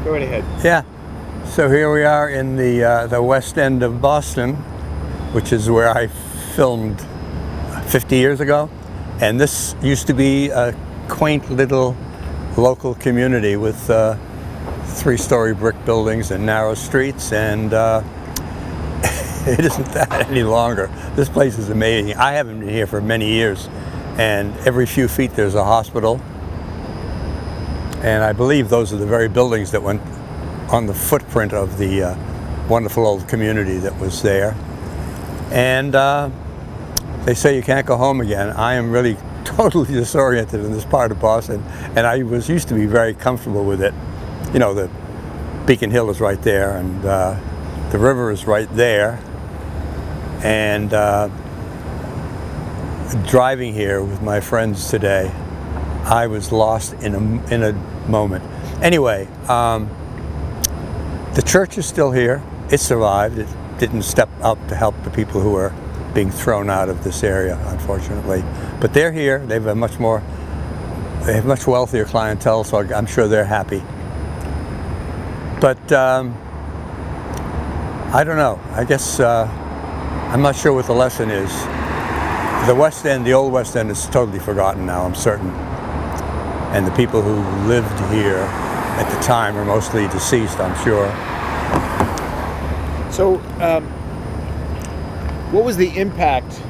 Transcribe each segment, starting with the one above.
Go right ahead. Yeah. So here we are in the west end of Boston, which is where I filmed 50 years ago. And this used to be a quaint little local community with 3-story brick buildings and narrow streets, and it isn't that any longer. This place is amazing. I haven't been here for many years, and every few feet there's a hospital. And I believe those are the very buildings that went on the footprint of the wonderful old community that was there. And they say you can't go home again. I am really totally disoriented in this part of Boston, and I used to be very comfortable with it. You know, the Beacon Hill is right there, and the river is right there. And driving here with my friends today, I was lost in a moment. Anyway, the church is still here. It survived. It didn't step up to help the people who are being thrown out of this area, unfortunately. But they're here. They have much wealthier clientele, so I'm sure they're happy. But I don't know. I guess I'm not sure what the lesson is. The West End, the old West End, is totally forgotten now, I'm certain. And the people who lived here at the time are mostly deceased, I'm sure. So, what was the impact?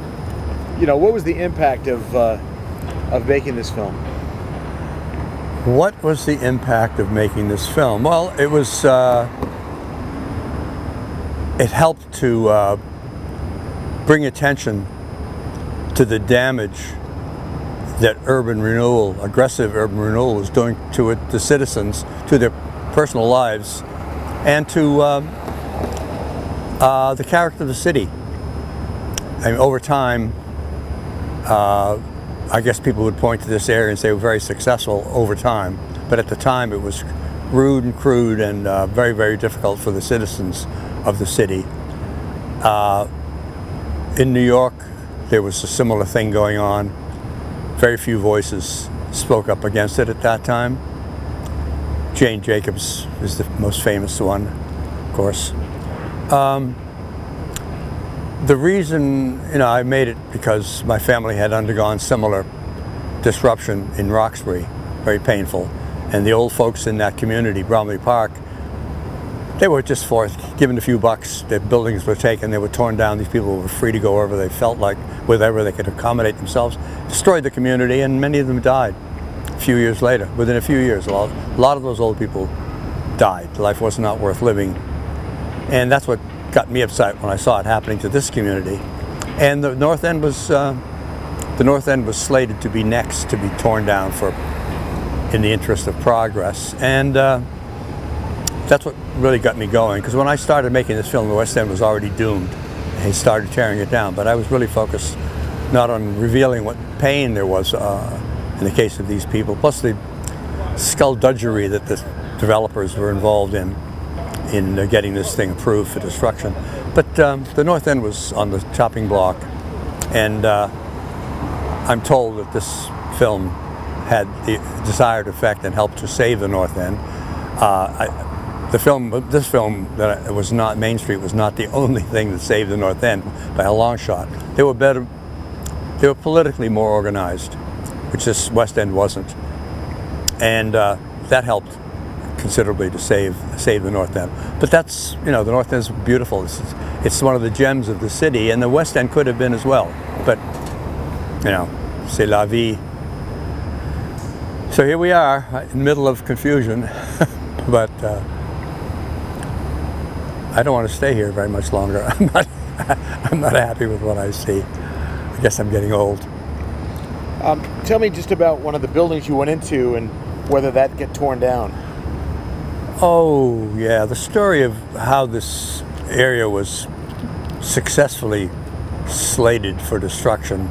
What was the impact of making this film? What was the impact of making this film? Well, it was. It helped to bring attention to the damage that aggressive urban renewal was doing to the citizens, to their personal lives, and to the character of the city. I mean, over time, I guess people would point to this area and say we're very successful over time, but at the time it was rude and crude and very, very difficult for the citizens of the city. In New York, there was a similar thing going on. Very few voices spoke up against it at that time. Jane Jacobs is the most famous one, of course. The reason, I made it because my family had undergone similar disruption in Roxbury, very painful. And the old folks in that community, Bromley Park, they were just given a few bucks. Their buildings were taken, they were torn down. These people were free to go wherever they felt like, wherever they could accommodate themselves. Destroyed the community, and many of them died a few years later. Within a few years, a lot of those old people died. Life was not worth living. And that's what got me upset when I saw it happening to this community. And the North End was slated to be next to be torn down in the interest of progress. And that's what really got me going, because when I started making this film, the West End was already doomed. He started tearing it down, but I was really focused not on revealing what pain there was in the case of these people, plus the skullduggery that the developers were involved in getting this thing approved for destruction. But the North End was on the chopping block, and I'm told that this film had the desired effect and helped to save the North End. This film that was not Main Street was not the only thing that saved the North End by a long shot. They were better. They were politically more organized, which this West End wasn't, and that helped considerably to save the North End. But that's, the North End is beautiful. It's one of the gems of the city, and the West End could have been as well. But c'est la vie. So here we are in the middle of confusion, but. I don't want to stay here very much longer. I'm not happy with what I see. I guess I'm getting old. Tell me just about one of the buildings you went into and whether that get torn down. Oh, yeah. The story of how this area was successfully slated for destruction.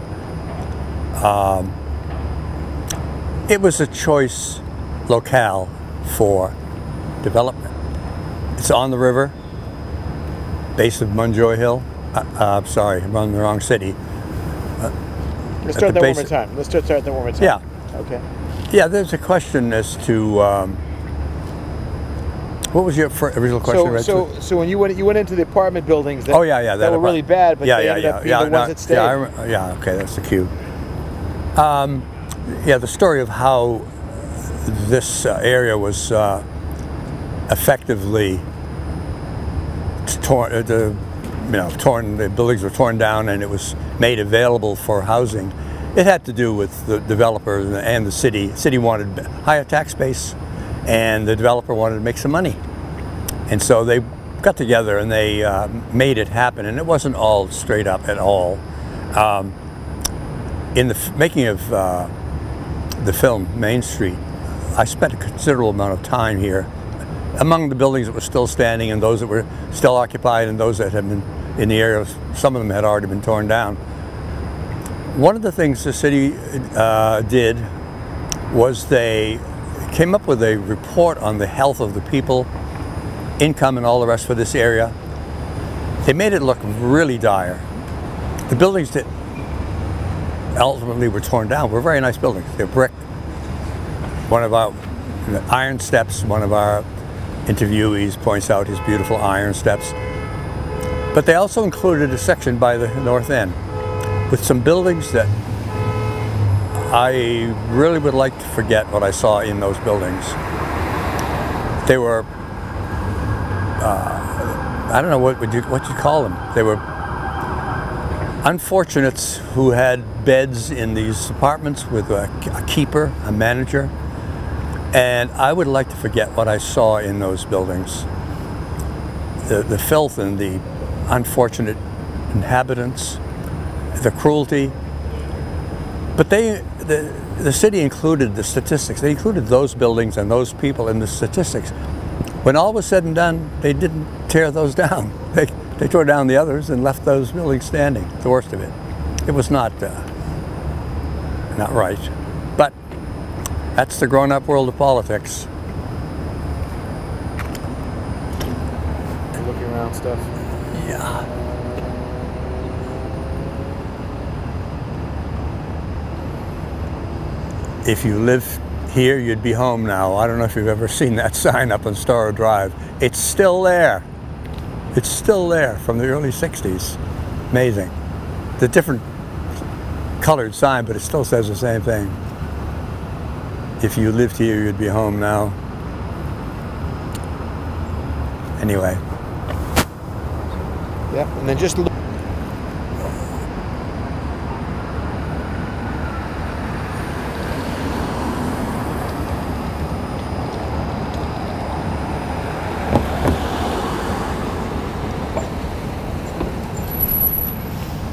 It was a choice locale for development. It's on the river, base of Munjoy Hill. Sorry, I'm on the wrong city. Let's start that one more time. Let's start that one more time. Yeah. Okay. Yeah, there's a question as to What was your original question, Rich? So when you went into the apartment buildings that, Oh yeah, that were really bad, but they ended up being the ones that stayed. Yeah, okay, that's the cue. Yeah, the story of how this area was effectively torn. The buildings were torn down, and it was made available for housing. It had to do with the developer and the city. The city wanted higher tax base, and the developer wanted to make some money. And so they got together and they made it happen. And it wasn't all straight up at all. In the making of the film Main Street, I spent a considerable amount of time here, among the buildings that were still standing and those that were still occupied and those that had been in the area. Some of them had already been torn down. One of the things the city did was they came up with a report on the health of the people, income and all the rest for this area. They made it look really dire. The buildings that ultimately were torn down were very nice buildings. They're brick. One of our iron steps, one of our interviewees points out his beautiful iron steps. But they also included a section by the north end with some buildings that I really would like to forget what I saw in those buildings. They were, I don't know what you call them. They were unfortunates who had beds in these apartments with a keeper, a manager. And I would like to forget what I saw in those buildings. The filth and the unfortunate inhabitants, the cruelty. But the city included the statistics. They included those buildings and those people in the statistics. When all was said and done, they didn't tear those down. They tore down the others and left those buildings standing, the worst of it. It was not right. But that's the grown-up world of politics. Looking around stuff. Yeah. If you live here, you'd be home now. I don't know if you've ever seen that sign up on Storrow Drive. It's still there. It's still there from the early 60s. Amazing. It's a different colored sign, but it still says the same thing. If you lived here, you'd be home now. Anyway. Yep, and then just look.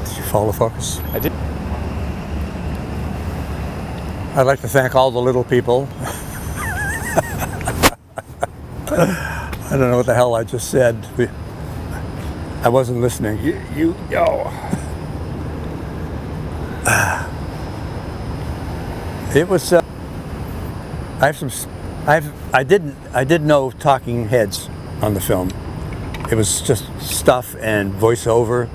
Did you follow focus? I did. I'd like to thank all the little people. I don't know what the hell I just said. I wasn't listening. It was. I did know talking heads on the film. It was just stuff and voiceover,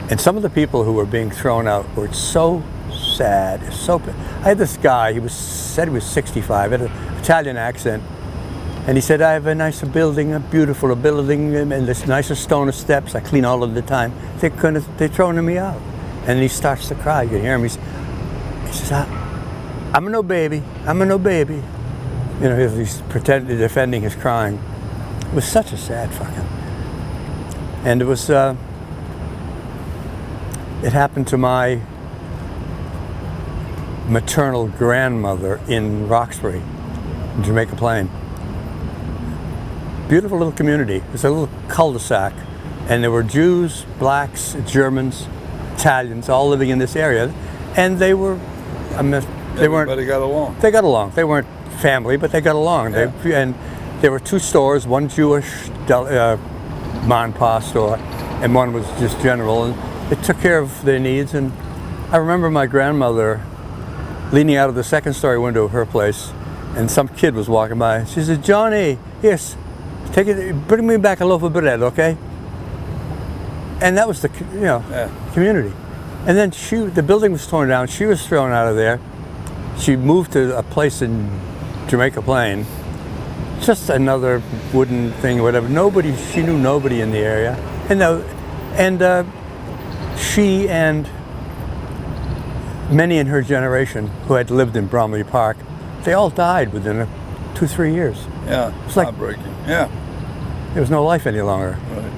and some of the people who were being thrown out were so sad. I had this guy. Said he was 65. Had an Italian accent. And he said, I have a nicer building, a beautiful building, and this nicer stone of steps. I clean all of the time. They're throwing me out. And he starts to cry. You can hear him. He says, I'm a no baby. I'm a no baby. You know, he's pretending, defending his crying. It was such a sad fucking. And it was, it happened to my maternal grandmother in Roxbury, in Jamaica Plain. Beautiful little community. It's a little cul-de-sac, and there were Jews, blacks, Germans, Italians, all living in this area, and they were. Everybody got along. They got along. They weren't family, but they got along. Yeah. And there were two stores, one Jewish mom and pa store, and one was just general, and it took care of their needs. And I remember my grandmother leaning out of the second story window of her place, and some kid was walking by. She said, Johnny, yes. Take it. Bring me back a loaf of bread, okay? And that was the community. And then the building was torn down. She was thrown out of there. She moved to a place in Jamaica Plain. just another wooden thing or whatever. She knew nobody in the area. And she and many in her generation who had lived in Bromley Park, they all died within 2-3 years. Yeah, it's like heartbreaking. Yeah. There was no life any longer. Right.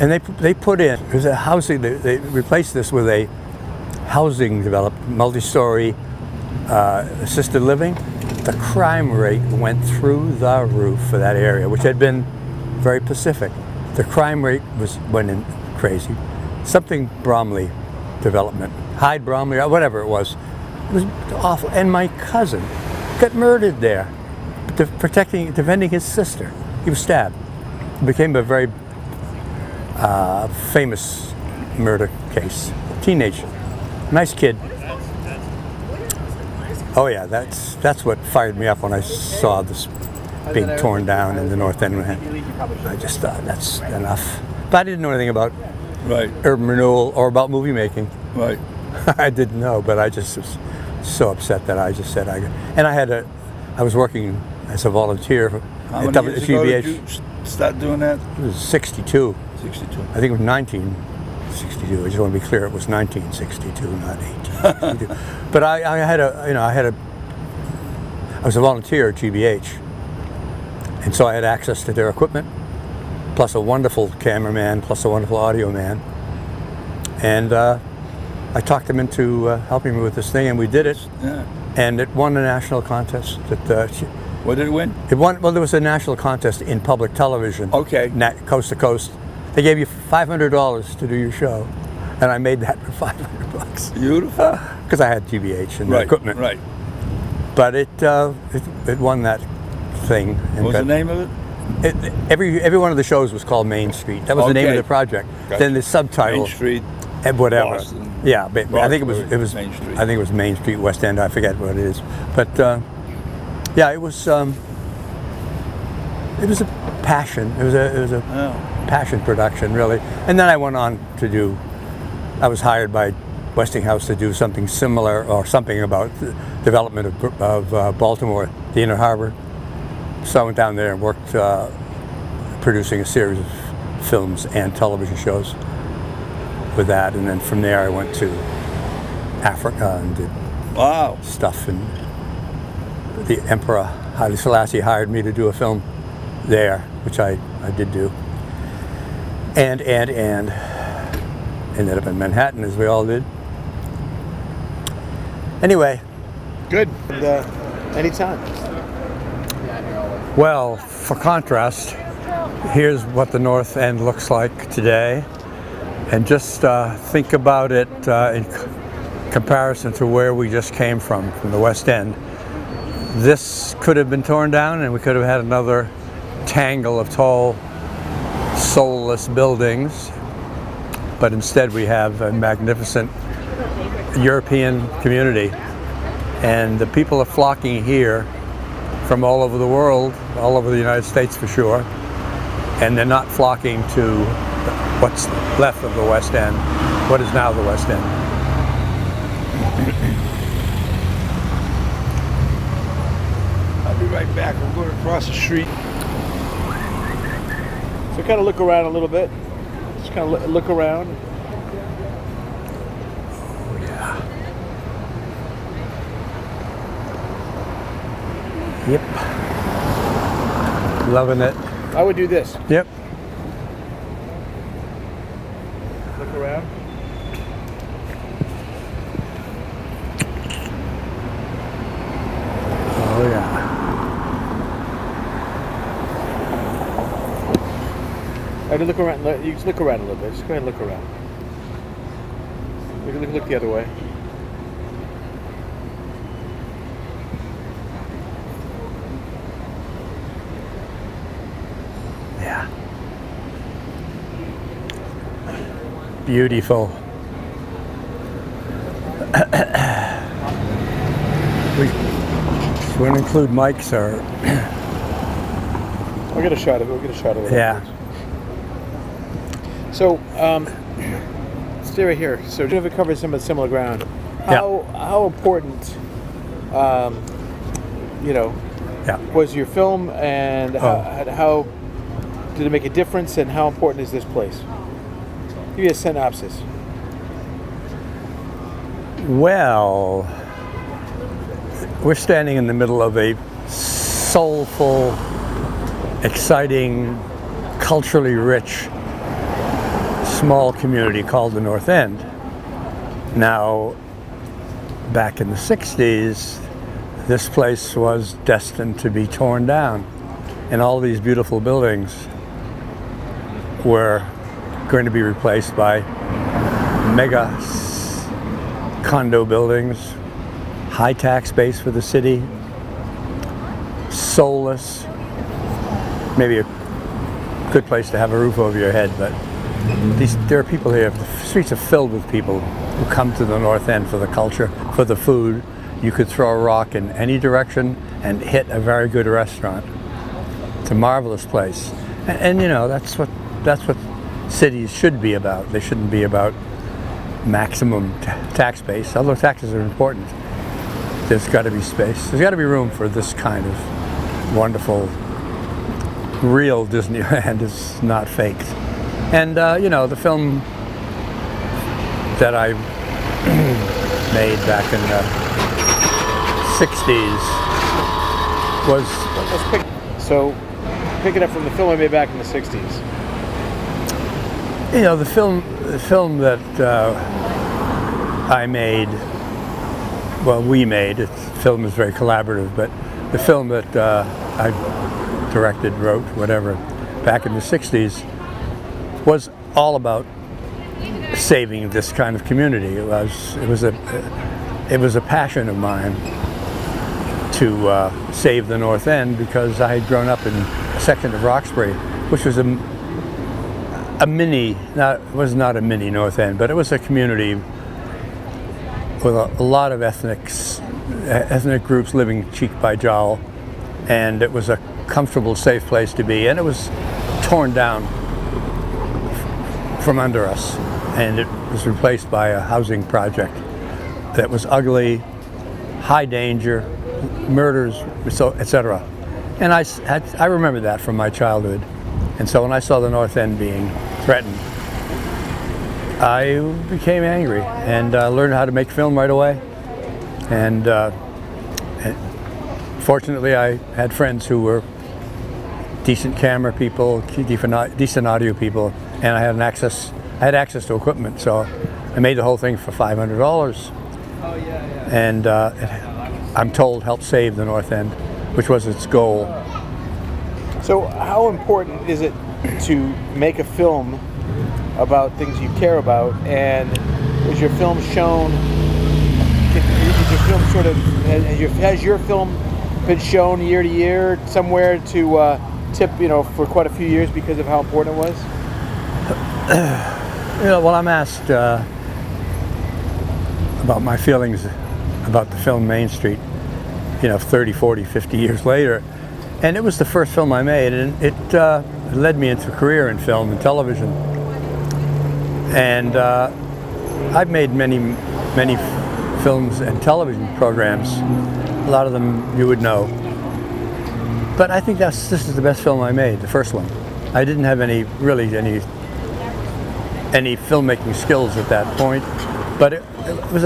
And they put in, there's a housing, they replaced this with a housing developed, multi-story assisted living. The crime rate went through the roof for that area, which had been very Pacific. The crime rate went in crazy. Something Bromley development, Hyde Bromley, or whatever it was awful. And my cousin got murdered there, defending his sister. He was stabbed. It became a very famous murder case. Teenage, nice kid. Oh yeah, that's what fired me up when I saw this being torn down in the North End. I just thought that's enough. But I didn't know anything about urban renewal or about movie making. Right. I didn't know, but I just was so upset that I just said I was working as a volunteer How at many years ago GBH. did you start doing that? It was 62. 62. I think it was 1962. I just want to be clear, it was 1962, not 1862. But I was a volunteer at GBH, and so I had access to their equipment, plus a wonderful cameraman, plus a wonderful audio man, and I talked him into helping me with this thing, and we did it. Yeah. And it won a national contest. What did it win? It won. Well, there was a national contest in public television. Okay. Coast to coast. They gave you $500 to do your show, and I made that for $500. Beautiful. Because I had GBH and the equipment. Right. But it won that thing. What was the name of it? Every one of the shows was called Main Street. That was the name of the project. Gotcha. Then the subtitle. Main Street. And whatever. Boston. Yeah, but I think it was Main Street. I think it was Main Street, West End. I forget what it is. But yeah, it was a passion. It was a passion production, really. And then I went on to I was hired by Westinghouse to do something similar, or something about the development of Baltimore, the Inner Harbor. So I went down there and worked producing a series of films and television shows with that, and then from there I went to Africa and did stuff, and the Emperor Haile Selassie hired me to do a film there, which I did do, and ended up in Manhattan, as we all did. Anyway. Good. And, anytime. Well, for contrast, here's what the North End looks like today. And just think about it in comparison to where we just came from the West End. This could have been torn down and we could have had another tangle of tall, soulless buildings. But instead we have a magnificent European community. And the people are flocking here from all over the world, all over the United States for sure. And they're not flocking to what's left of the West End, what is now the West End. I'll be right back. We're going across the street. So kind of look around a little bit. Just kind of look around. Oh yeah. Yep. Loving it. I would do this. Yep. Look around. Oh yeah. I would look around. You just look around a little bit. Just go ahead and look around. Look the other way. Yeah. Beautiful. We wouldn't include mics or. We'll get a shot of it. We'll get a shot of it. Yeah. So, stay right here. So, if it covers some of the similar ground, how important, Yeah. was your film, and how did it make a difference, and how important is this place? Give me a synopsis. Well, we're standing in the middle of a soulful, exciting, culturally rich, small community called the North End. Now, back in the 60s, this place was destined to be torn down, and all these beautiful buildings were going to be replaced by mega condo buildings, high tax base for the city, soulless, maybe a good place to have a roof over your head, but there are people here. The streets are filled with people who come to the North End for the culture, for the food. You could throw a rock in any direction and hit a very good restaurant. It's a marvelous place, and you know that's what cities should be about. They shouldn't be about maximum tax base, although taxes are important. There's got to be space. There's got to be room for this kind of wonderful, real Disneyland. Is not faked. And you know, the film that I made back in the 60s was... So, pick it up from the film I made back in the 60s. You know, the film that I made, well, we made, film is very collaborative, but the film that I directed, wrote, whatever, back in the 60s was all about saving this kind of community. It was a passion of mine to save the North End, because I had grown up in a section of Roxbury, which was a mini, it was not a mini North End, but it was a community with a lot of ethnic groups living cheek by jowl, and it was a comfortable, safe place to be, and it was torn down from under us, and it was replaced by a housing project that was ugly, high danger, murders, etc. And I remember that from my childhood, and so when I saw the North End being threatened, I became angry and learned how to make film right away. And fortunately, I had friends who were decent camera people, decent audio people, and I had access to equipment, so I made the whole thing for $500. And I'm told helped save the North End, which was its goal. So how important is it to make a film about things you care about, and is your film shown, has your film been shown year to year somewhere to tip, for quite a few years because of how important it was? Well, I'm asked about my feelings about the film Main Street, 30, 40, 50 years later. And it was the first film I made, and it led me into a career in film and television. And I've made many films and television programs. A lot of them you would know. But I think this is the best film I made, the first one. I didn't have any filmmaking skills at that point, but it was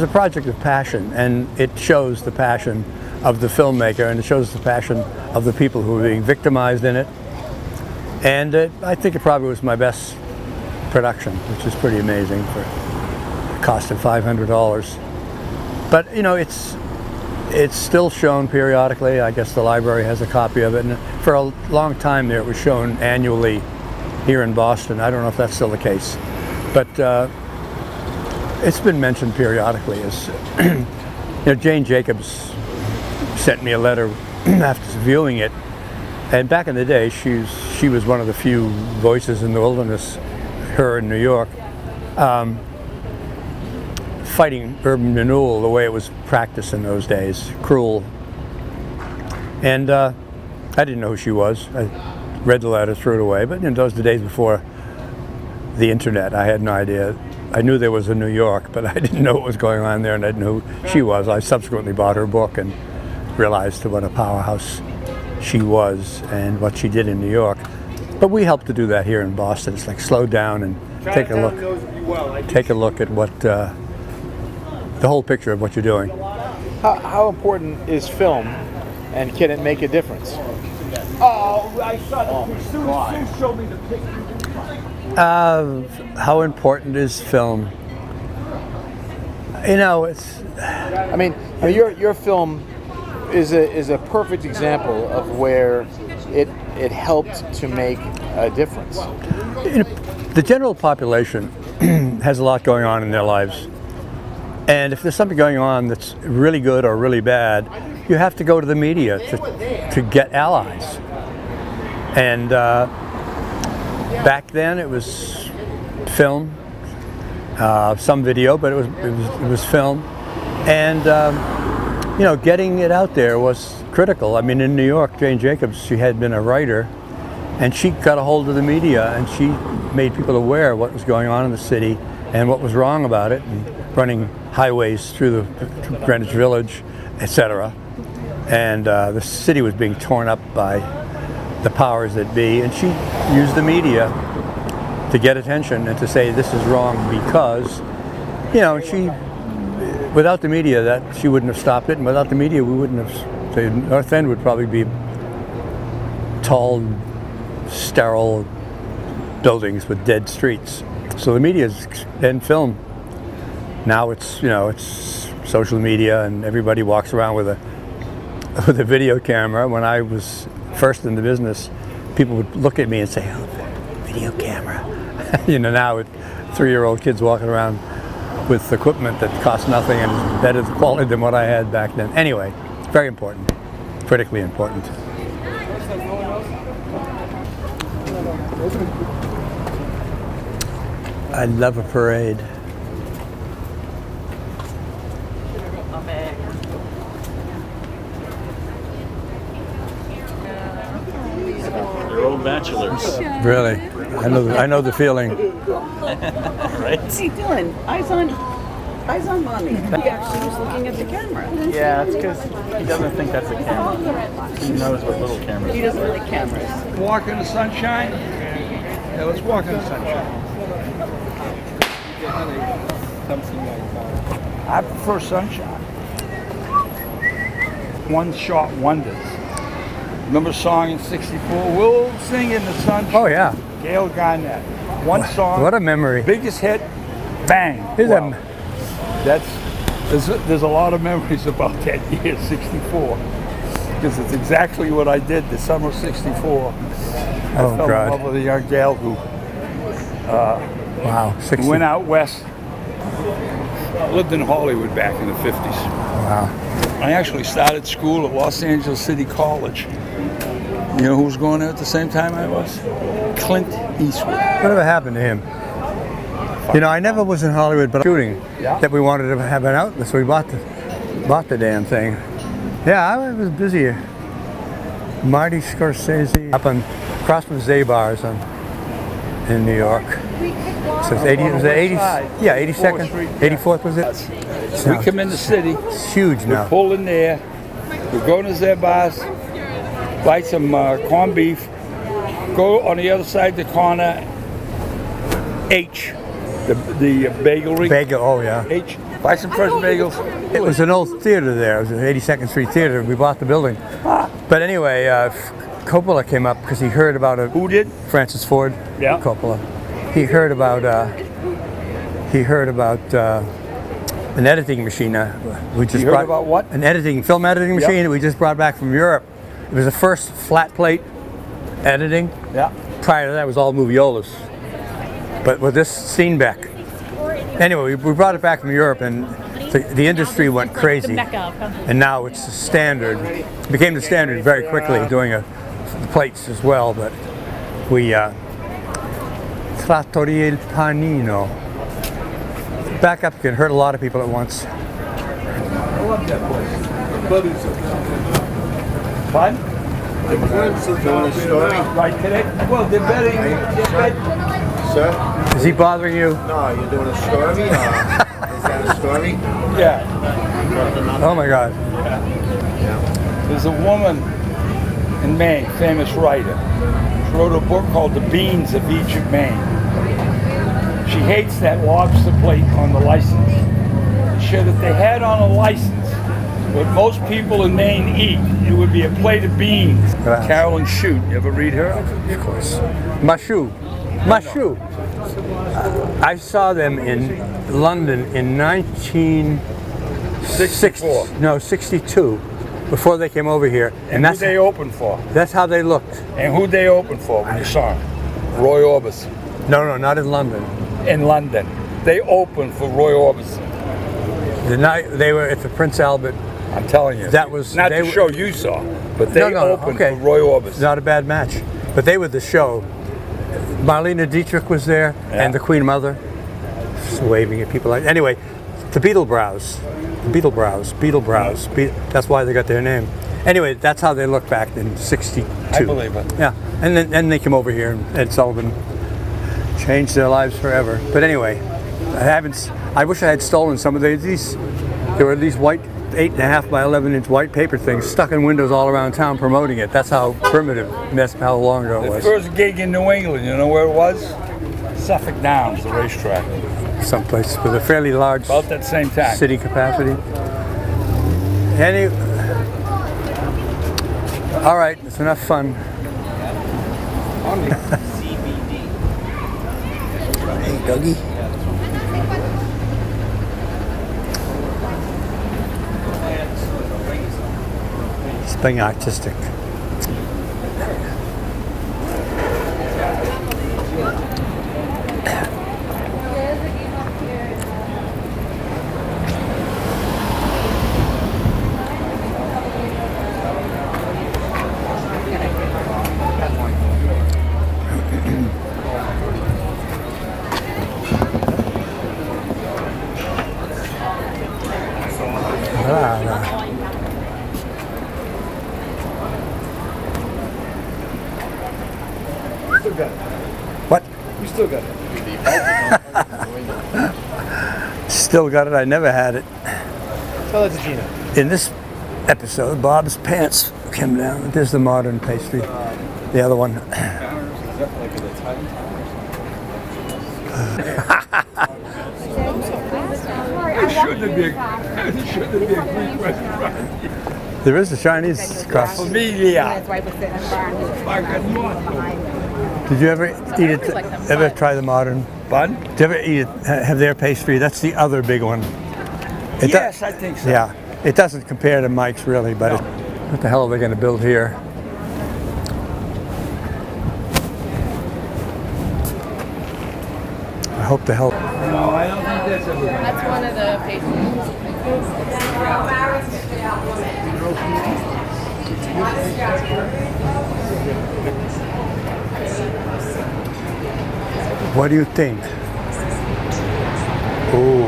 a project of passion, and it shows the passion of the filmmaker, and it shows the passion of the people who are being victimized in it. And I think it probably was my best production, which is pretty amazing for the cost of $500. But it's still shown periodically. I guess the library has a copy of it, and for a long time there it was shown annually here in Boston. I don't know if that's still the case, but it's been mentioned periodically. As Jane Jacobs sent me a letter after viewing it, and back in the day she was one of the few voices in the wilderness, her in New York, fighting urban renewal the way it was practiced in those days, cruel. And I didn't know who she was. I read the letter, threw it away, but those were the days before the internet. I had no idea. I knew there was a New York, but I didn't know what was going on there, and I didn't know who she was. I subsequently bought her book and realized what a powerhouse she was and what she did in New York. But we helped to do that here in Boston. It's like slow down and take a look at what the whole picture of what you're doing. How important is film, and can it make a difference? Oh, I saw the Sue showed me the picture. How important is film? You know, it's. I mean, your film is a perfect example of where it helped to make a difference. You know, the general population has a lot going on in their lives, and if there's something going on that's really good or really bad, you have to go to the media to get allies. And back then it was film, some video, but it was film, and you know, getting it out there was critical. I mean, in New York, Jane Jacobs, she had been a writer, and she got a hold of the media, and she made people aware of what was going on in the city and what was wrong about it, and running highways through Greenwich Village, etc. And the city was being torn up by the powers that be, and she used the media to get attention and to say this is wrong because, you know, without the media that she wouldn't have stopped it, and without the media we wouldn't have. The North End would probably be tall, sterile buildings with dead streets. So the media and film. Now it's, you know, it's social media, and everybody walks around with a video camera. When I was first in the business, people would look at me and say, "Oh, video camera." You know, now with 3-year-old kids walking around with equipment that costs nothing and is better quality than what I had back then. Anyway, very important, critically important. I love a parade. They're old bachelors. Really, I know the feeling. Right? What's he doing? Eyes on mommy. He actually was looking at the camera. Yeah, it's because he doesn't think that's a camera. He knows what little cameras He doesn't like cameras. Walk in the sunshine? Yeah, let's walk in the sunshine. I prefer sunshine. One shot wonders. Remember a song in '64? We'll sing in the sunshine. Oh yeah, Gail Garnett. One song. what a memory. Biggest hit, bang. Here's Wow. There's a lot of memories about that year, '64, because it's exactly what I did the summer of '64. I fell in God. love with a young gal who Wow, 60. went out west. Lived in Hollywood back in the '50s. Wow. I actually started school at Los Angeles City College. You know who was going there at the same time I was? Clint Eastwood. Whatever happened to him? You know, I never was in Hollywood, but shooting that we wanted to have an outlet, so we bought the damn thing. Yeah, I was busy. Marty Scorsese up on across from Zabar's in New York. So it's 80. Was it 80? Yeah, 82nd, 84th was it? We come in the city. It's huge We now. pull in there. We go to Zabar's, buy some corned beef. Go on the other side of the corner. H, the bagelry. Bagel. Oh yeah. H. Buy some fresh bagels. It was an old theater there. It was an 82nd Street Theater. We bought the building. But anyway, Coppola came up because he heard about Who did? Francis Ford Yeah. Coppola. He heard about an editing machine. We just You heard brought about what? An film editing machine Yep. that we just brought back from Europe. It was the first flat plate editing. Yeah. Prior to that, it was all moviolas. But with this Steenbeck. Anyway, we brought it back from Europe, and the industry went crazy. And now it's the standard. It became the standard very quickly, doing the plates as well. But we Trattoria Il Panino. Back up, you can hurt a lot of people at once. I love that place. Fun? Right today? Well, they're betting. Sir? Is he bothering you? No, you're doing a story? Is that a story? Yeah. Oh my God. Yeah. There's a woman in Maine, famous writer. She wrote a book called The Beans of Egypt, Maine. She hates that lobster plate on the license. She said if they had on a license what most people in Maine eat, it would be a plate of beans. Wow. Carolyn Shute, you ever read her? Of course. Mashu. I saw them in London in 1962, before they came over here. And who they opened for? That's how they looked. And who they opened for when you saw them? Roy Orbison. No, not in London. In London. They opened for Roy Orbison. The night they were at the Prince Albert. I'm telling you. That was not the show you saw, but they opened for Roy Orbison. Not a bad match. But they were the show. Marlene Dietrich was there, and the Queen Mother, just waving at people. Anyway, the Beetlebrows. That's why they got their name. Anyway, that's how they look back in '62. I believe it. Yeah, and then they came over here, and Ed Sullivan changed their lives forever. But anyway, I wish I had stolen some of these. There were these white 8.5 by 11-inch white paper things stuck in windows all around town promoting it. That's how primitive, that's how long ago it was. The first gig in New England, you know where it was? Suffolk Downs, the racetrack. Someplace with a fairly large About that same time. city capacity. All right, it's enough fun. Hey, Dougie. It's being artistic. What? You still got it. Still got it. I never had it. Tell that to Gina. In this episode, Bob's pants came down. There's the modern pastry. The other one. Shouldn't be a Greek restaurant. There is a Chinese crust. Familia. Did you ever eat it? Ever try the modern? Bun? Did you ever eat it? Have their pastry? That's the other big one. Yes, I think so. Yeah, it doesn't compare to Mike's really, but what the hell are they going to build here? I hope the hell. No, I don't think that's a That's one of the pastries. What do you think? Oh.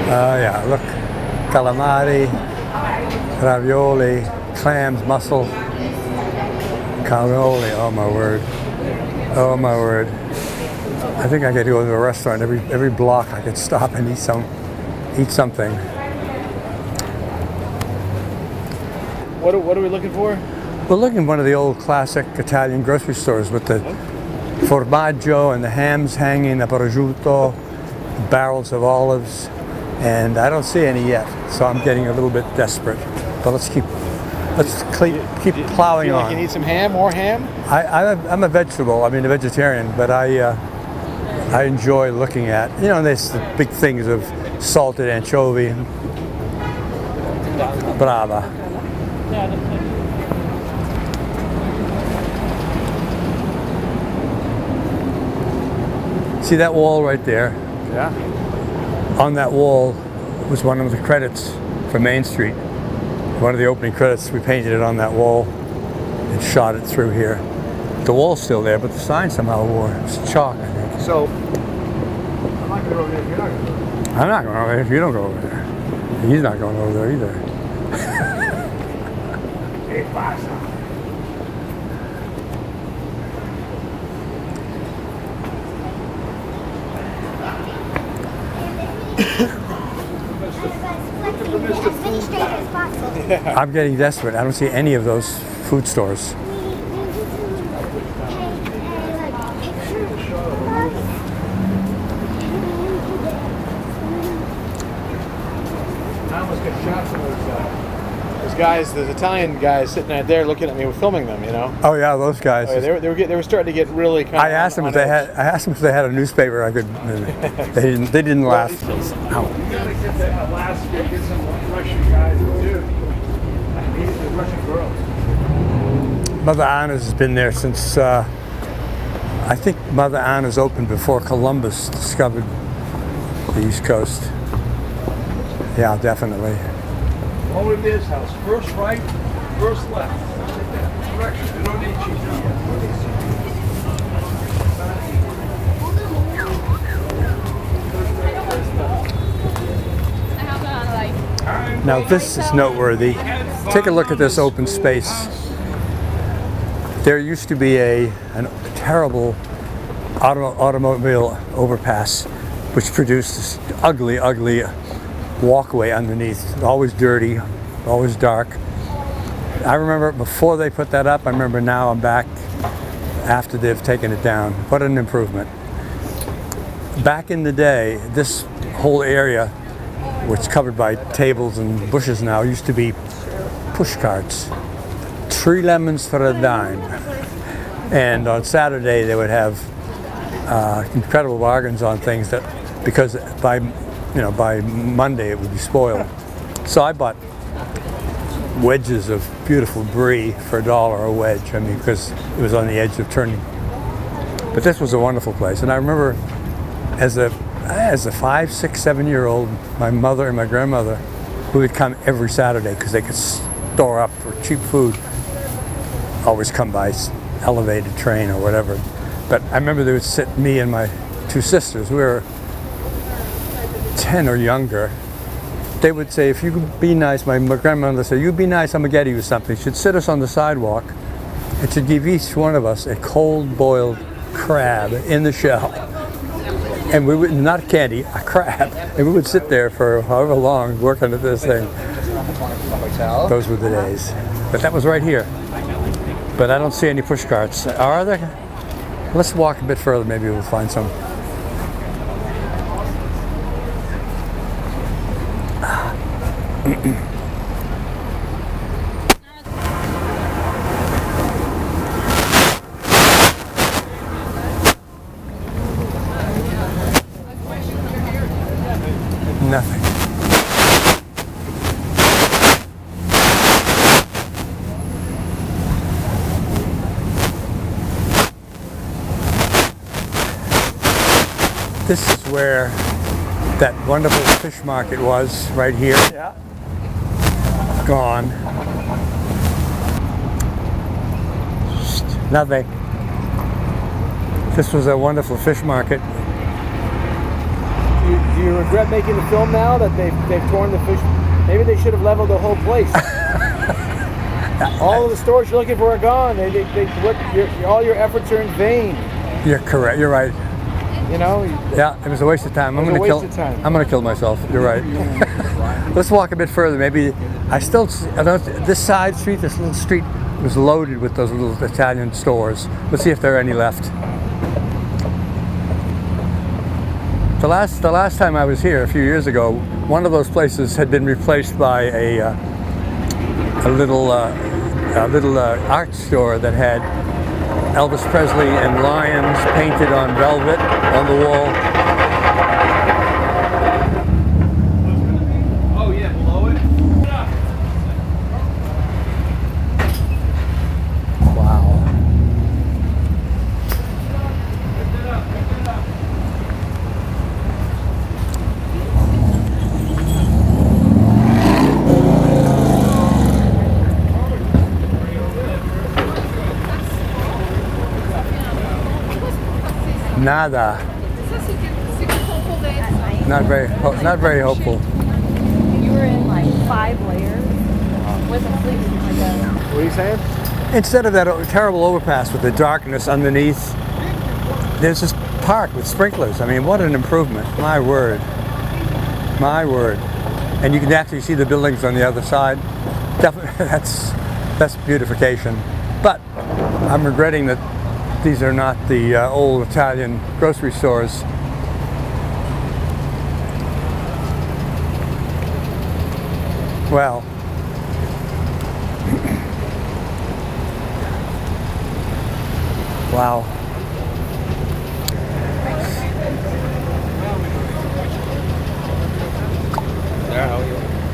Yeah, look. Calamari, ravioli, clams, mussel, cannoli. Oh my word. Oh my word. I think I could go to a restaurant every block. I could stop and eat something. What are we looking for? We're looking at one of the old classic Italian grocery stores with the formaggio and the hams hanging, the prosciutto, barrels of olives, and I don't see any yet, so I'm getting a little bit desperate. But let's keep plowing Feel like on. you need some ham, more ham? I'm a vegetable. I mean, a vegetarian, but I enjoy looking at, there's the big things of salted anchovy. Brava. See that wall right there? Yeah. On that wall was one of the credits for Main Street. One of the opening credits, we painted it on that wall and shot it through here. The wall's still there, but the sign somehow wore. It's chalk, I think. So, I'm not going to go over there if you're not going to go over there. I'm not going over there if you don't go over there. He's not going over there either. I'm getting desperate. I don't see any of those food stores. I almost got shots of those guys, those Italian guys sitting out there looking at me, filming them. You know. Oh yeah, those guys. Oh, yeah, they were starting to get really kind of. I asked them if they had. I asked them if they had a newspaper. I could. They didn't. They didn't laugh. You gotta get to Alaska, get some Russian guys to do. The Russian girls. Mother Anna's has been there since. I think Mother Anna's opened before Columbus discovered the East Coast. Yeah, definitely. Over to this house. First right, first left. Directions. You don't need cheese. Now this is noteworthy. Take a look at this open space. There used to be a terrible automobile overpass which produced this ugly, ugly walkway underneath. Always dirty, always dark. I remember before they put that up. I remember now I'm back after they've taken it down. What an improvement. Back in the day, this whole area, which is covered by tables and bushes now, used to be push carts. 3 lemons for a dime. And on Saturday they would have incredible bargains on things that, because by Monday it would be spoiled. So I bought wedges of beautiful brie for $1 a wedge. I mean, because it was on the edge of turning. But this was a wonderful place, and I remember as a 5, 6, 7-year-old, my mother and my grandmother, who would come every Saturday because they could store up for cheap food, always come by elevated train or whatever. But I remember they would sit, me and my 2 sisters, we were 10 or younger. They would say, if you could be nice, my grandmother said, you be nice, I'm gonna get you something. She'd sit us on the sidewalk and she'd give each one of us a cold boiled crab in the shell. And we would, not candy, a crab. And we would sit there for however long working at this thing. Those were the days. But that was right here. But I don't see any push carts. Are there? Let's walk a bit further, maybe we'll find some. Nothing. This is where that wonderful fish market was, right here. Yeah. Gone. Nothing. This was a wonderful fish market. Do you regret making the film now that they've torn the fish? Maybe they should have leveled the whole place. All of the stores you're looking for are gone. All your efforts are in vain. You're correct. You're right. You know. Yeah, it was a waste of time. I'm gonna kill myself. You're right. Let's walk a bit further. Maybe this side street, this little street, was loaded with those little Italian stores. Let's see if there are any left. The last time I was here a few years ago, one of those places had been replaced by a little art store that had Elvis Presley and lions painted on velvet on the wall. Oh yeah, below it. Wow. Nada. Not very hopeful. You were in like 5 layers. Wasn't sleeping like that. What are you saying? Instead of that terrible overpass with the darkness underneath, there's this park with sprinklers. I mean, what an improvement. My word. My word. and you can actually see the buildings on the other side. Definitely, that's beautification. But I'm regretting that these are not the old Italian grocery stores. Well, wow.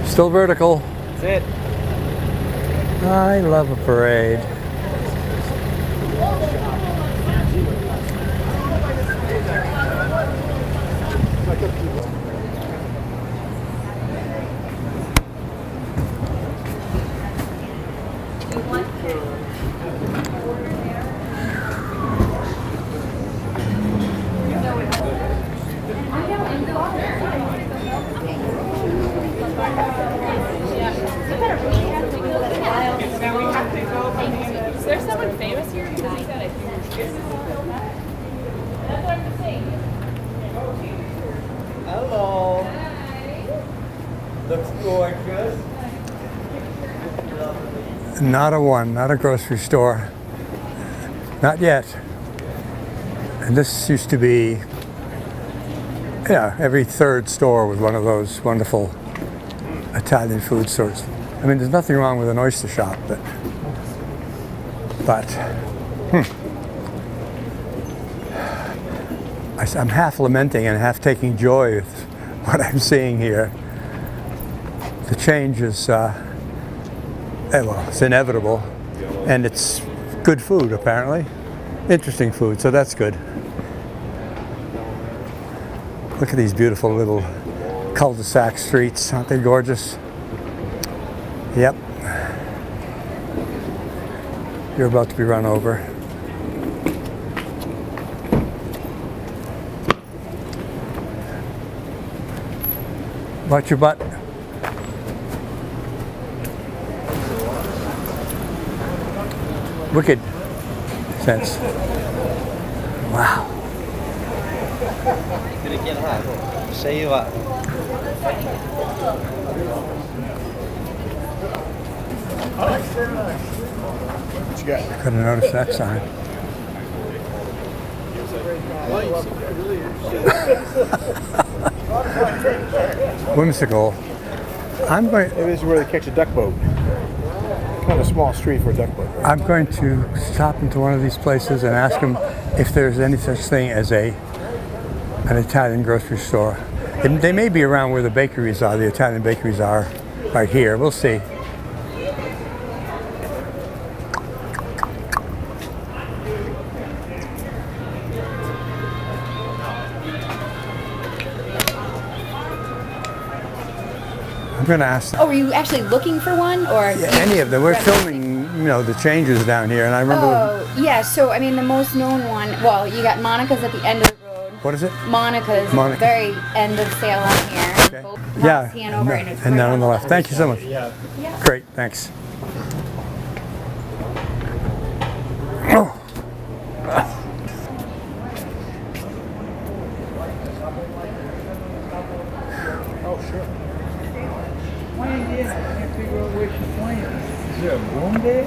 Still vertical. That's it. I love a parade. Is there someone famous here? Because he said it. That's what I'm saying. Hello. Looks gorgeous. Not a one, not a grocery store. Not yet. And this used to be, yeah, every third store was one of those wonderful Italian food stores. I mean, there's nothing wrong with an oyster shop, but I'm half lamenting and half taking joy with what I'm seeing here. The change is, well, it's inevitable, and it's good food apparently. Interesting food, so that's good. Look at these beautiful little cul-de-sac streets, aren't they gorgeous? Yep. You're about to be run over. Watch your butt. Wicked sense. Wow. Säg vad. What you got? Couldn't notice that sign. Whimsical. I'm going. Maybe this is where they catch a duck boat. Kind of a small street for a duck boat, right? I'm going to stop into one of these places and ask them if there's any such thing as an Italian grocery store. They may be around where the bakeries are. The Italian bakeries are right here. We'll see. I'm going to ask them. Oh, were you actually looking for one, or? Yeah, any of them. We're filming, the changes down here, and I remember. Oh, yeah. So I mean, the most known one. Well, you got Monica's at the end of the road. What is it? Monica's at the very end of Salem here. Okay. Yeah. Hanover, and it's and right down on the left. Thank you so much. Yeah. Great, thanks. Oh, sure. Is there a room there?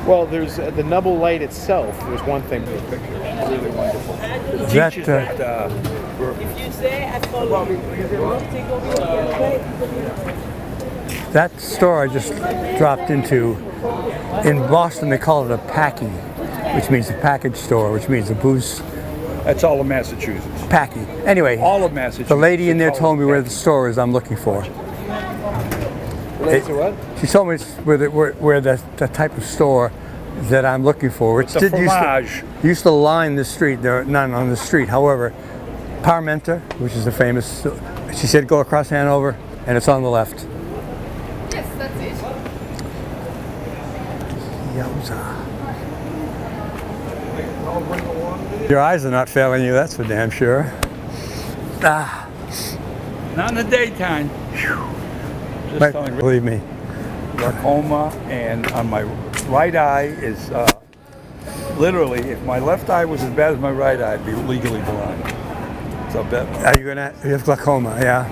Well, there's the Nubble light itself. There's one thing. Really wonderful. That, Teachers at that store I just dropped into, in Boston they call it a packy, which means a package store, which means a booze that's all of Massachusetts. packy. Anyway, All of Massachusetts. the lady in there It's told me all where the store is I'm looking for. Related to what? She told me it's where the type of store that I'm looking for, which The fromage. used to line the street. There are none on the street. However, Parmenta, which is the famous, she said go across Hanover, and it's on the left. Yes, that's it. Yowza. Your eyes are not failing you, that's for damn sure. Ah, Not in the daytime. Just right, telling you, believe me. glaucoma, and on my right eye is literally, if my left eye was as bad as my right eye, I'd be legally blind. So I bet. You have glaucoma, yeah.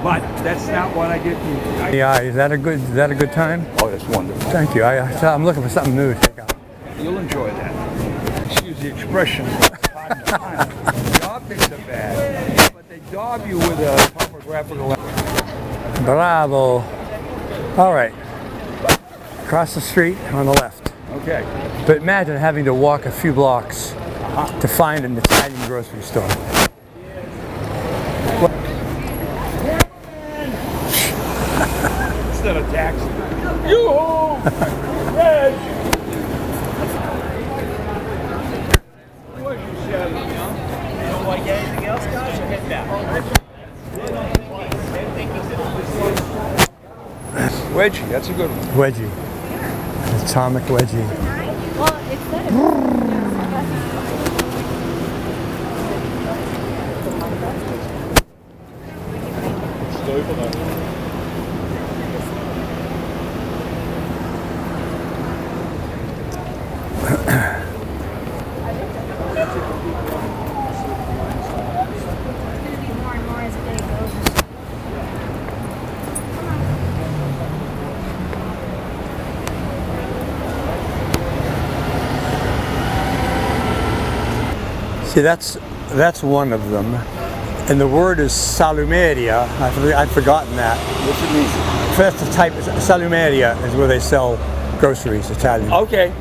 But that's not what I get to. Yeah, is that a good time? Oh, that's wonderful. Thank you. I'm looking for something new to take out. You'll enjoy that. Excuse the expression. Time to time. The optics are bad, but they daub you with a topographical. Bravo. All right. Across the street on the left. Okay. But imagine having to walk a few blocks to find an Italian grocery store. Instead of taxi. Yoo-hoo! Reg! What you said? You don't want to get anything else, guys, or hit that? Wedgie, that's a good one. Wedgie. Atomic wedgie. Well, it's better. See, that's one of them. And the word is salumeria. I've forgotten that. What's it mean? That's the type. Salumeria is where they sell groceries, Italian. Okay.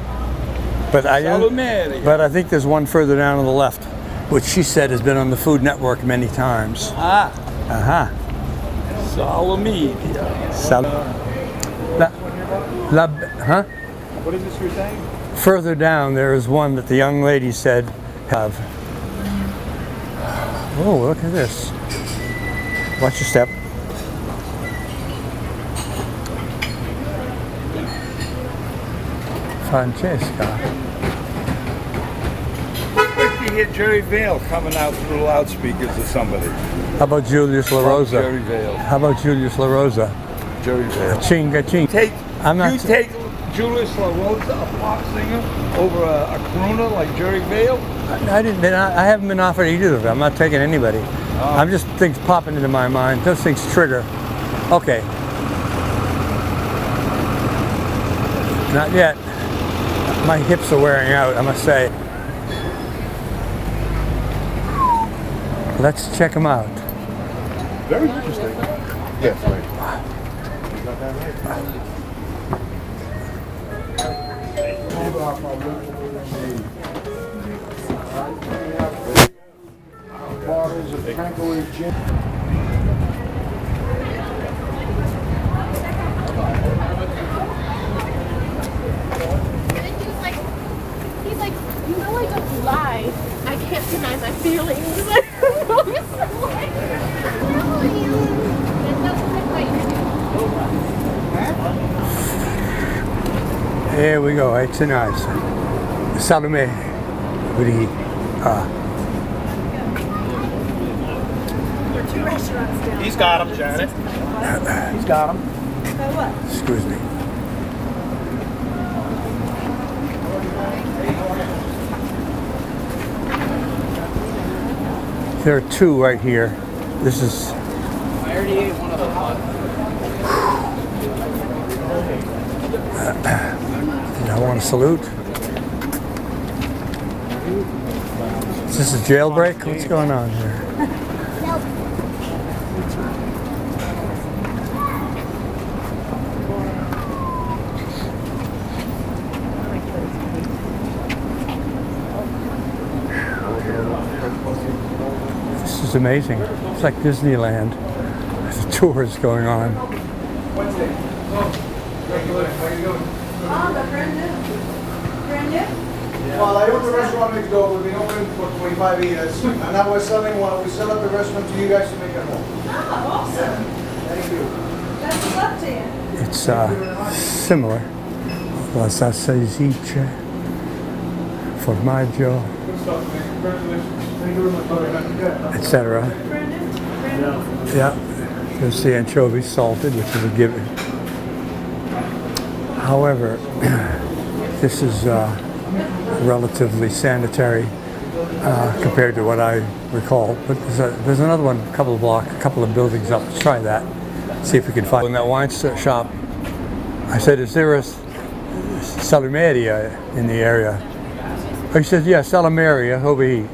But Salumeria. But I think there's one further down on the left, which she said has been on the Food Network many times. Ah. Uh-huh. Salumeria. Huh? What is this you're saying? Further down, there is one that the young lady said have. Oh, look at this. Watch your step. Francesca. You hear Jerry Vale coming out through the loudspeakers to somebody. How about Julius La Rosa? Jerry Vale. How about Julius La Rosa? Jerry Vale. Chinga ching. Take I'm take Julius La Rosa, a pop singer, over a crooner like Jerry Vale. I haven't been offered either of them. I'm not taking anybody. I'm just things popping into my mind. Those things trigger. Okay. Not yet. My hips are wearing out, I must say. Let's check them out. Very interesting. Yes, right. You got that right. Bottles of Tanqueray gin. He's like, you know I don't lie. I can't deny my feelings. Here we go, it's nice. Salome. He's got him, Janet. He's got him. Excuse me. There are two right here. This is. I already ate one of them. I want to salute. Is this a jailbreak? What's going on here? This is amazing. It's like Disneyland. There's a tour is going on. Well, I own the restaurant next door. We've been open for 25 years. And now we're selling one. We sell up the restaurant to you guys to make it home. Ah, awesome. Thank you. That's what's up to you. It's similar. La salsiccia, formaggio, etc. Yeah, there's the anchovies salted, which is a given. However, this is relatively sanitary compared to what I recall. But there's another one, a couple of buildings up. Let's try that. See if we can find in that wine shop. I said, "Is there a Salumeria in the area?" He said, "Yeah, Salumeria over here."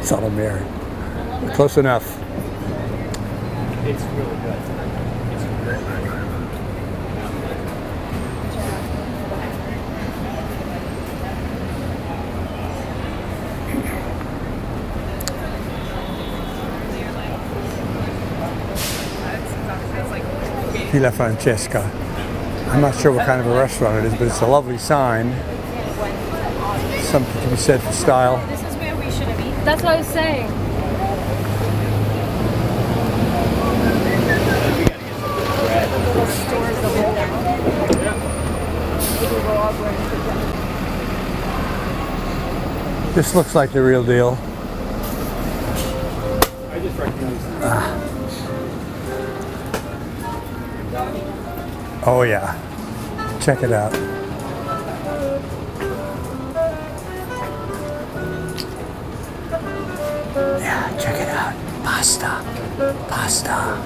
Salumeria. Close enough. It's really good. Villa Francesca. I'm not sure what kind of a restaurant it is, but it's a lovely sign. Something to be said for style. This is where we should have eaten. That's what I was saying. This looks like the real deal. I just recognize Oh yeah. Check it out. Yeah, check it out. Pasta. Pasta.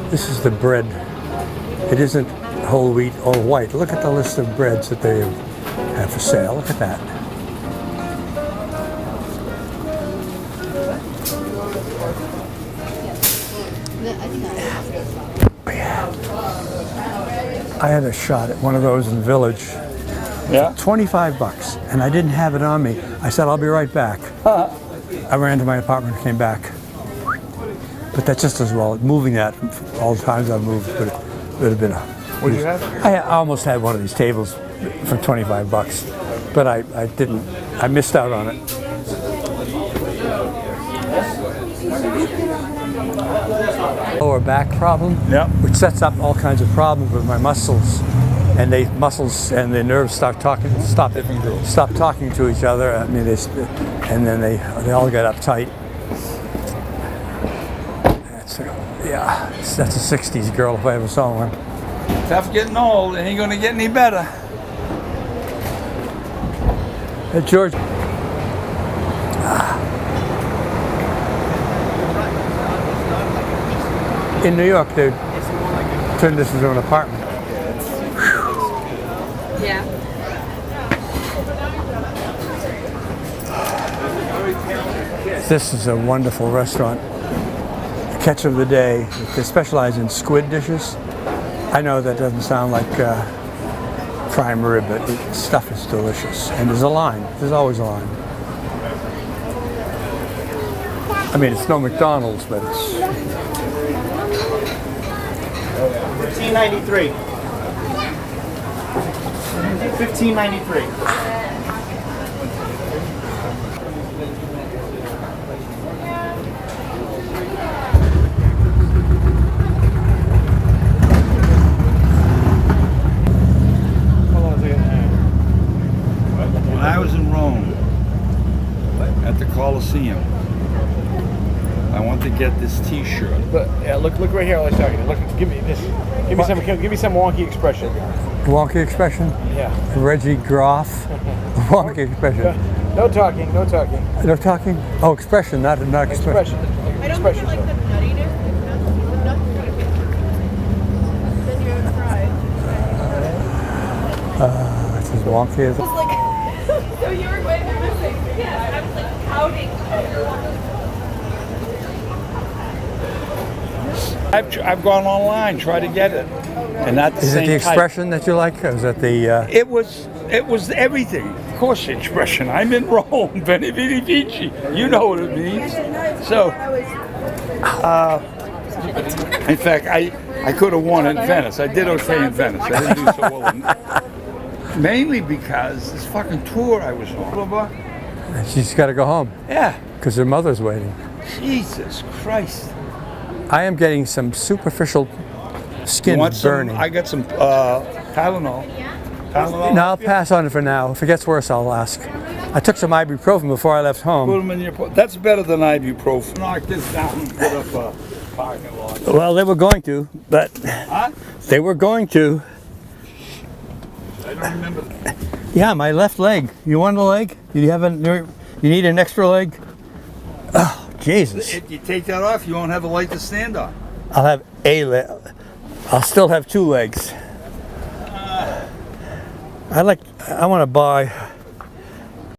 This is the bread. It isn't whole wheat or white. Look at the list of breads that they have for sale. Look at that. I had a shot at one of those in Village. Yeah. $25, and I didn't have it on me. I said, "I'll be right back." I ran to my apartment and came back. But that's just as well. Moving that, all the times I've moved, but it would have been a... What did you have? I almost had one of these tables for $25, but I didn't. I missed out on it. Lower back problem, Yep. which sets up all kinds of problems with my muscles, and the nerves stop talking to each other. I mean, and then they all get uptight. That's a '60s girl if I ever saw one. Tough getting old. It ain't gonna get any better. Hey, George. In New York, they turned this into an apartment. Yeah. This is a wonderful restaurant. The catch of the day. They specialize in squid dishes. I know that doesn't sound like prime rib, but the stuff is delicious. And there's a line. There's always a line. I mean, it's no McDonald's, but it's... $15.93. $15.93. When I was in Rome at the Colosseum, I want to get this T-shirt. But yeah, look right here. Let's talk. Look, give me this. Give me some wonky expression. Wonky expression? Yeah. Reggie Groff. Wonky expression. No talking. No talking. No talking? Oh, expression, not expression. Expression. I don't Expression. feel like the nuttiness. The nuts would have been. Then you would cry. It's as wonky as... I was like, so you were going to missing. Yeah, I was like counting. I've gone online, tried to get it, and not the Is same it the type. expression that you like? Or is it the... It was everything. Of course, the expression. I'm in Rome, Veni Vidi Vici. You know what it means. So, in fact, I could have won in Venice. I did okay in Venice. I didn't do so well in, mainly because this fucking tour I was on. She's got to go home Yeah. because her mother's waiting. Jesus Christ. I am getting some superficial skin You want some? burning. I got some Tylenol. Tylenol. No, I'll pass on it for now. If it gets worse, I'll ask. I took some ibuprofen before I left Put home. them in your. That's better than ibuprofen. Knock this down and put up a parking lot. Well, they were going to, but Huh? they were going to. I don't remember. Yeah, my left leg. You want a leg? You need an extra leg? Oh, Jesus. If you take that off, you won't have a leg to stand on. I'll have a leg. I'll still have 2 legs. I want to buy